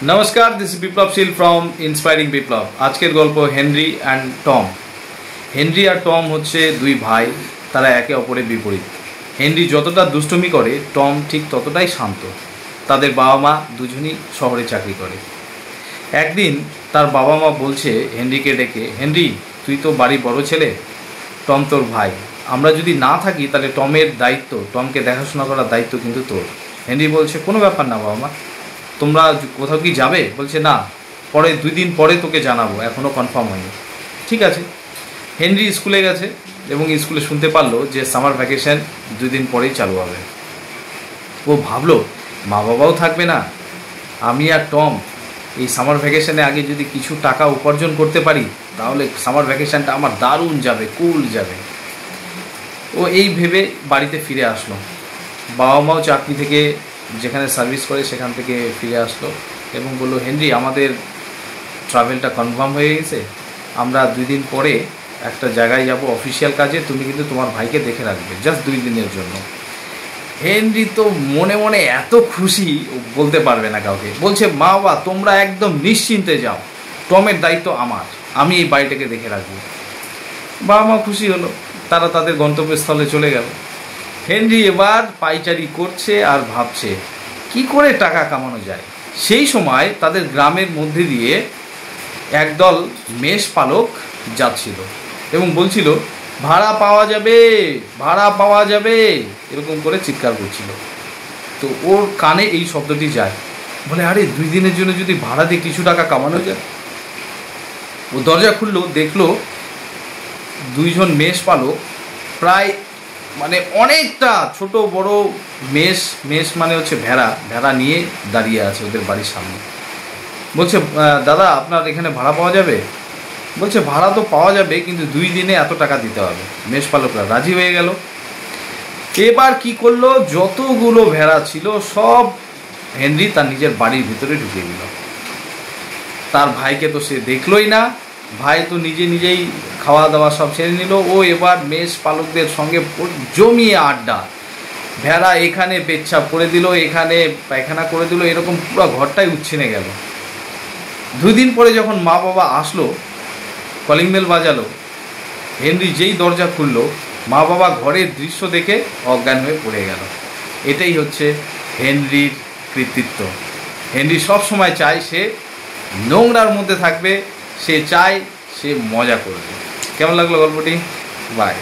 नमस्कार, this is Biplab शील from inspiring Biplab. आजकेर गल्प हेनरी एंड टम। हेनरी और टम होच्छे दुई भाई, तारा एके अपरेर विपरीत। हेनरी যতটা দুষ্টুমি করে টম ঠিক ততটাই শান্ত। তাদের বাবা মা দুজনই শহরে চাকরি করে। একদিন তার বাবা মা বলছে হেনরিকে ডেকে, হেনরি তুই তো বাড়ি বড় ছেলে, টম তোর ভাই, আমরা যদি না থাকি তাহলে টমের দায়িত্ব, টমকে দেখাশোনা করার দায়িত্ব কিন্তু তোর। হেনরি বলছে কোনো ব্যাপার না বাবা মা, তোমরা কোথাও কি যাবে? বলছে না, পরে 2 দিন পরে তোকে জানাবো, এখনও কনফার্ম হয়নি। ঠিক আছে। হেনরি স্কুলে গেছে এবং স্কুলে শুনতে পারলো যে সামার ভ্যাকেশন 2 দিন পরেই চালু হবে। ও ভাবলো মা বাবাও থাকবে না, আমি আর টম এই সামার ভ্যাকেশনে আগে যদি কিছু টাকা উপার্জন করতে পারি তাহলে সামার ভ্যাকেশনটা আমার দারুণ যাবে, কুল যাবে। ও এই ভেবে বাড়িতে ফিরে আসলো। বাবা মাও চাকরি থেকে, যেখানে সার্ভিস করে সেখান থেকে ফিরে আসলো এবং বললো, হেনরি আমাদের ট্রাভেলটা কনফার্ম হয়ে গেছে, আমরা 2 দিন পরে একটা জায়গায় যাব অফিসিয়াল কাজে, তুমি কিন্তু তোমার ভাইকে দেখে রাখবে জাস্ট 2 দিনের জন্য। হেনরি তো মনে মনে এত খুশি বলতে পারবে না কাউকে। বলছে মা বাবা তোমরা একদম নিশ্চিন্তে যাও, টমের দায়িত্ব আমার, আমি এই বাড়িটাকে দেখে রাখবো। বাবা মা খুশি হলো, তারা তাদের গন্তব্যস্থলে চলে গেল। হেনরি এবার পাইচারি করছে আর ভাবছে কি করে টাকা কামানো যায়। সেই সময় তাদের গ্রামের মধ্যে দিয়ে একদল মেষ পালক যাচ্ছিল এবং বলছিল ভাড়া পাওয়া যাবে, ভাড়া পাওয়া যাবে, এরকম করে চিৎকার করছিল। তো ওর কানে এই শব্দটি যায়, বলে আরে 2 দিনের জন্য যদি ভাড়া দিয়ে কিছু টাকা কামানো যায়। ও দরজা খুললো, দেখলো 2 জন মেষ পালক, প্রায় মানে অনেকটা ছোট বড় মেষ, মেষ মানে হচ্ছে ভেড়া, ভেড়া নিয়ে দাঁড়িয়ে আছে ওদের বাড়ির সামনে। বলছে দাদা আপনার এখানে ভাড়া পাওয়া যাবে? বলছে ভাড়া তো পাওয়া যাবে, কিন্তু 2 দিনে এত টাকা দিতে হবে। মেষ পালকরা রাজি হয়ে গেল। এবার কি করলো, যতগুলো ভেড়া ছিল সব হেনরি তার নিজের বাড়ির ভিতরে ঢুকিয়ে দিল। তার ভাইকে তো সে দেখলোই না, ভাই তো নিজেই খাওয়া দাওয়া সব ছেড়ে নিল। ও এবার মেষ পালকদের সঙ্গে জমিয়ে আড্ডা। ভেড়া এখানে পেচ্ছাপ করে দিল, এখানে পায়খানা করে দিল, এরকম পুরো ঘরটাই উচ্ছিনে গেল। 2 দিন পরে যখন মা বাবা আসলো, কলিং বেল বাজালো, হেনরি যেই দরজা খুললো, মা বাবা ঘরের দৃশ্য দেখে অজ্ঞান হয়ে পড়ে গেল। এটাই হচ্ছে হেনরির কৃতিত্ব। হেনরি সব সময় চায় সে নোংরার মধ্যে থাকবে, সে চায় সে মজা করবে। কেমন লাগলো গল্পটি? বাই।